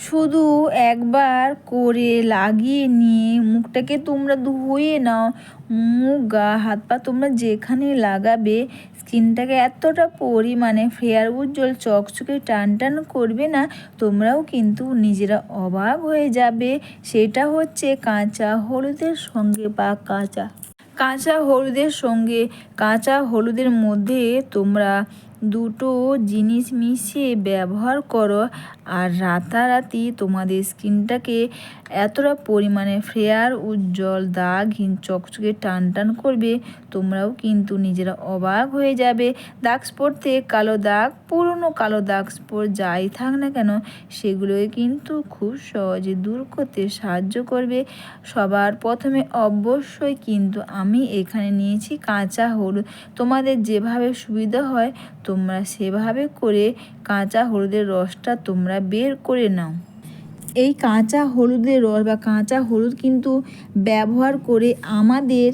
শুধু একবার করে লাগিয়ে নিয়ে মুখটাকে তোমরা ধুয়ে নাও। মুখ, গা, হাত পা তোমরা যেখানে লাগাবে স্কিনটাকে এতটা পরিমাণে ফেয়ার, উজ্জ্বল, চকচকে, টান করবে না, তোমরাও কিন্তু নিজেরা অবাক হয়ে যাবে। সেটা হচ্ছে কাঁচা হলুদের সঙ্গে বা কাঁচা হলুদের সঙ্গে কাঁচা হলুদের মধ্যে তোমরা দুটো জিনিস মিশিয়ে ব্যবহার করো, আর রাতারাতি তোমাদের স্কিনটাকে এতটা পরিমাণে ফেয়ার, উজ্জ্বল, দাগহীন, চকচকে, টান করবে, তোমরাও কিন্তু নিজেরা অবাক হয়ে যাবে। দাগ স্পট থেকে কালো দাগ, পুরনো কালো দাগ স্পট যাই থাক না কেন, সেগুলোই কিন্তু খুব সহজে দূর করতে সাহায্য করবে। সবার প্রথমে অবশ্যই কিন্তু আমি এখানে নিয়েছি কাঁচা হলুদ। তোমাদের যেভাবে সুবিধা হয় তোমরা সেভাবে করে কাঁচা হলুদের রসটা তোমরা বের করে নাও। এই কাঁচা হলুদের রস বা কাঁচা হলুদ কিন্তু ব্যবহার করে আমাদের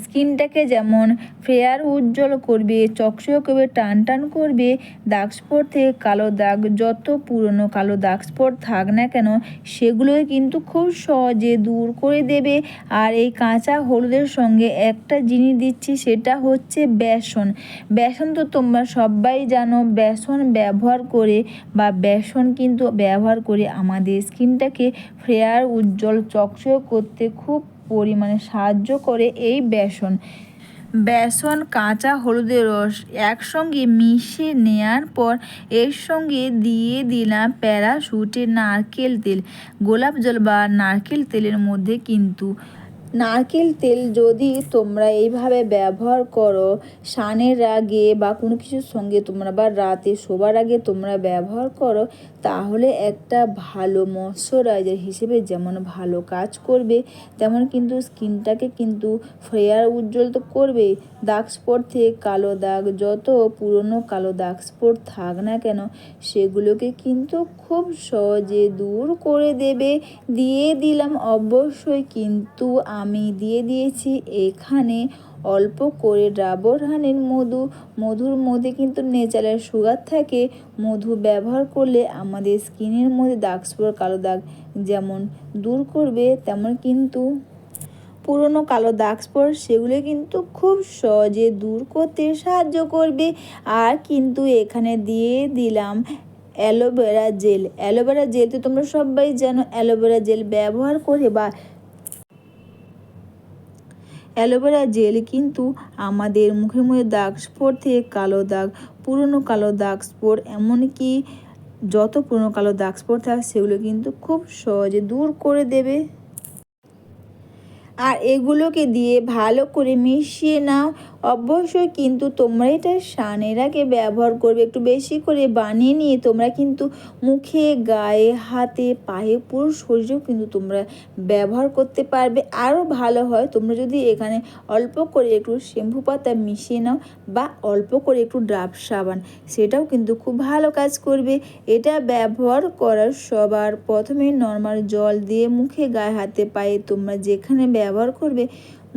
স্কিনটাকে যেমন ফেয়ার, উজ্জ্বল করবে, চকচকে করবে, টান করবে। দাগ স্পট থেকে কালো দাগ, যত পুরনো কালো দাগ স্পট থাক না কেন, সেগুলোই কিন্তু খুব সহজে দূর করে দেবে। আর এই কাঁচা হলুদের সঙ্গে একটা জিনিস দিচ্ছি, সেটা হচ্ছে বেসন। বেসন তো তোমরা সবাই জানো, বেসন ব্যবহার করে বা বেসন কিন্তু ব্যবহার করে আমাদের স্কিনটাকে ফেয়ার, উজ্জ্বল, চকচকে করতে খুব পরিমাণে সাহায্য করে এই বেসন, কাঁচা হলুদের রস একসঙ্গে মিশিয়ে নেওয়ার পর এর সঙ্গে দিয়ে দিলাম প্যারাশুটের নারকেল তেল। গোলাপ জল বা নারকেল তেলের মধ্যে কিন্তু নারকেল তেল যদি তোমরা এইভাবে ব্যবহার করো স্নানের আগে বা কোনো কিছুর সঙ্গে তোমরা বা রাতে শোবার আগে তোমরা ব্যবহার করো, তাহলে একটা ভালো ময়শ্চারাইজার হিসেবে যেমন ভালো কাজ করবে, তেমন কিন্তু স্কিনটাকে কিন্তু ফেয়ার, উজ্জ্বল তো করবেই। দাগ স্পট থেকে কালো দাগ, যত পুরনো কালো দাগ স্পট থাক না কেন, সেগুলোকে কিন্তু খুব সহজে দূর করে দেবে। দিয়ে দিলাম অবশ্যই কিন্তু আমি দিয়ে দিয়েছি এখানে অল্প করে ডাবর হানির মধুর মধ্যে কিন্তু ন্যাচারাল সুগার থাকে। মধু ব্যবহার করলে আমাদের স্কিনের মধ্যে দাগ স্পট, কালো দাগ যেমন দূর করবে, তেমন কিন্তু পুরনো কালো দাগ স্পট সেগুলো কিন্তু খুব সহজে দূর করতে সাহায্য করবে। আর কিন্তু এখানে দিয়ে দিলাম অ্যালোভেরা জেল। অ্যালোভেরা জেল তো তোমরা সবাই জানো, অ্যালোভেরা জেল ব্যবহার করে বা অ্যালোভেরা জেল কিন্তু আমাদের মুখের মধ্যে দাগ স্পট থেকে কালো দাগ, পুরনো কালো দাগ স্পট, এমনকি যত পুরনো কালো দাগ স্পট থাকে সেগুলো কিন্তু খুব সহজে দূর করে দেবে। আর এগুলোকে দিয়ে ভালো করে মিশিয়ে নাও। অবশ্যই কিন্তু তোমরা এটা স্নানের আগে ব্যবহার করবে। একটু বেশি করে বানিয়ে নিয়ে তোমরা কিন্তু মুখে, গায়ে, হাতে, পায়ে, পুরো শরীরেও কিন্তু তোমরা ব্যবহার করতে পারবে। আরও ভালো হয় তোমরা যদি এখানে অল্প করে একটু শ্যাম্পু পাতা মিশিয়ে নাও বা অল্প করে একটু ডাব সাবান, সেটাও কিন্তু খুব ভালো কাজ করবে। এটা ব্যবহার করার সবার প্রথমে নর্মাল জল দিয়ে মুখে, গায়ে, হাতে, পায়ে তোমরা যেখানে ব্যবহার করবে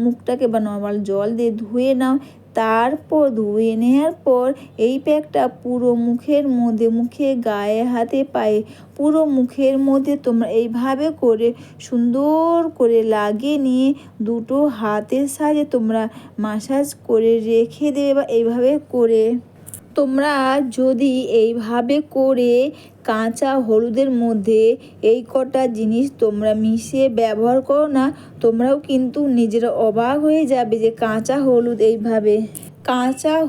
মুখটাকে বা নর্মাল জল দিয়ে ধুয়ে নাও। তারপর ধুয়ে নেওয়ার পর এই প্যাকটা পুরো মুখের মধ্যে, মুখে, গায়ে, হাতে, পায়ে, পুরো মুখের মধ্যে তোমরা এইভাবে করে সুন্দর করে লাগিয়ে নিয়ে দুটো হাতের সাহায্যে তোমরা মাসাজ করে রেখে দেবে। বা এইভাবে করে তোমরা যদি এইভাবে করে কাঁচা হলুদের মধ্যে এই কটা জিনিস তোমরা মিশিয়ে ব্যবহার করো না, তোমরাও কিন্তু নিজেরা অবাক হয়ে যাবে যে কাঁচা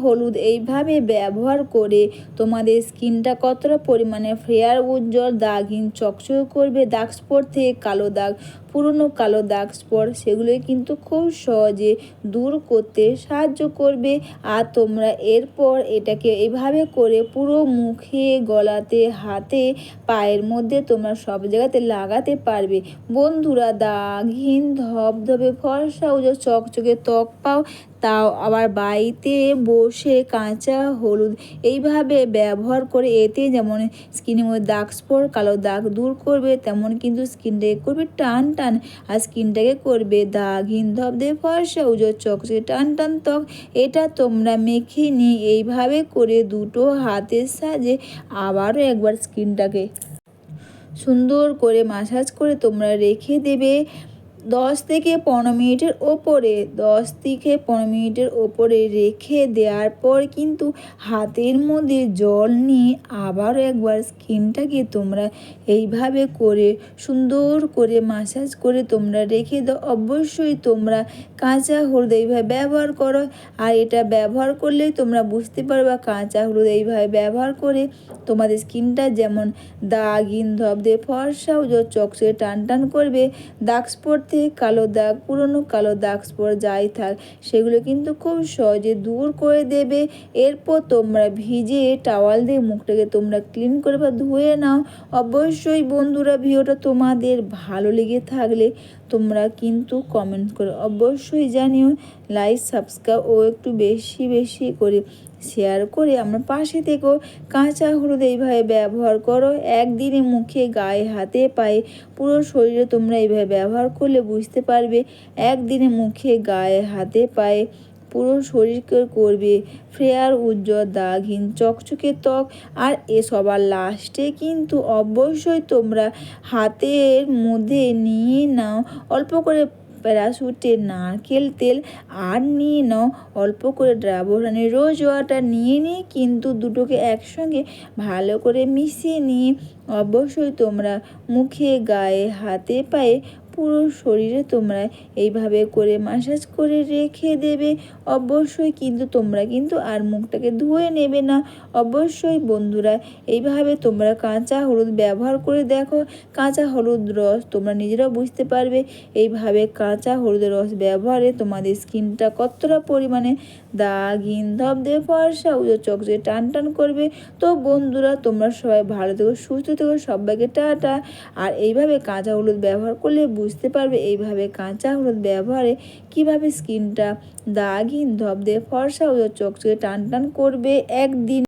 হলুদ এইভাবে ব্যবহার করে তোমাদের স্কিনটা কতটা পরিমাণে ফেয়ার, উজ্জ্বল, দাগহীন, চকচকে করবে। দাগ স্পট থেকে কালো দাগ, পুরনো কালো দাগ স্পট সেগুলোই কিন্তু খুব সহজে দূর করতে সাহায্য করবে। আর তোমরা এরপর এটাকে এইভাবে করে পুরো মুখে, গলাতে, হাতে, পায়ের মধ্যে তোমরা সব জায়গাতে লাগাতে পারবে। বন্ধুরা, দাগহীন, ধবধবে, ফর্সা, উজ্জ্বল, চকচকে ত্বক পাও, তাও আবার বাড়িতে বসে কাঁচা হলুদ এইভাবে ব্যবহার করে এতে যেমন স্কিনের মধ্যে দাগ স্পট, কালো দাগ দূর করবে, তেমন কিন্তু স্কিনটাকে করবে টান আর স্কিনটাকে করবে দাগহীন, ধবধবে, ফর্সা, উজ্জ্বল, চকচকে, টান ত্বক। এটা তোমরা মেখে নিয়ে এইভাবে করে দুটো হাতের সাহায্যে আবারও একবার স্কিনটাকে সুন্দর করে মাসাজ করে তোমরা রেখে দেবে 10 থেকে 15 মিনিটের ওপরে রেখে দেওয়ার পর কিন্তু হাতের মধ্যে জল নিয়ে আবারও একবার স্কিনটাকে তোমরা এইভাবে করে সুন্দর করে মাসাজ করে তোমরা রেখে দাও। অবশ্যই তোমরা কাঁচা হলুদ এইভাবে ব্যবহার করো, আর এটা ব্যবহার করলেই তোমরা বুঝতে পারবা কাঁচা হলুদ এইভাবে ব্যবহার করে তোমাদের স্কিনটা যেমন দাগহীন ধবধে ফর্সা ও চকচকে টান টান করবে। দাগ স্পট থেকে কালো দাগ, পুরনো কালো দাগ স্পট যাই থাক সেগুলো কিন্তু খুব সহজে দূর করে দেবে। এরপর তোমরা ভিজে টাওয়াল দিয়ে মুখটাকে তোমরা ক্লিন করে বা ধুয়ে নাও। অবশ্যই বন্ধুরা ভিডিওটা তোমাদের ভালো লেগে থাকলে তোমরা কিন্তু কমেন্ট করে অবশ্যই জানিও, লাইক সাবস্ক্রাইব ও একটু বেশি বেশি করে শেয়ার করে আমার পাশে থেকেও। কাঁচা হলুদ এইভাবে ব্যবহার করো, একদিনে মুখে, গায়ে, হাতে, পায়ে, পুরো শরীরে তোমরা এইভাবে ব্যবহার করলে বুঝতে পারবে একদিনে মুখে, গায়ে, হাতে, পায়ে, পুরো শরীরকে করবে ফেয়ার, উজ্জ্বল, দাগহীন, চকচকে ত্বক। আর সবার লাস্টে কিন্তু অবশ্যই তোমরা হাতের মধ্যে নিয়ে নাও অল্প করে প্যারাশুটের নারকেল তেল, আর নিয়ে নাও অল্প করে ডাবর হানির রোজ ওয়াটার। নিয়ে কিন্তু দুটোকে একসঙ্গে ভালো করে মিশিয়ে নিয়ে অবশ্যই তোমরা মুখে, গায়ে, হাতে, পায়ে, পুরো শরীরে তোমরা এইভাবে করে মাসাজ করে রেখে দেবে। অবশ্যই কিন্তু তোমরা কিন্তু আর মুখটাকে ধুয়ে নেবে না। অবশ্যই বন্ধুরা এইভাবে তোমরা কাঁচা হলুদ ব্যবহার করে দেখো। কাঁচা হলুদ রস তোমরা নিজেরাও বুঝতে পারবে এইভাবে কাঁচা হলুদের রস ব্যবহারে তোমাদের স্কিনটা কতটা পরিমাণে দাগহীন ধবধবে ফর্সা ও চকচকে টান টান করবে। তো বন্ধুরা তোমরা সবাই ভালো থেকো, সুস্থ থেকো, সবাইকে টাটা। আর এইভাবে কাঁচা হলুদ ব্যবহার করলে বুঝতে পারবে এইভাবে কাঁচা হলুদ ব্যবহারে কিভাবে স্কিনটা দাগহীন ধবধবে ফর্সা ও চকচকে টান টান করবে। একদিন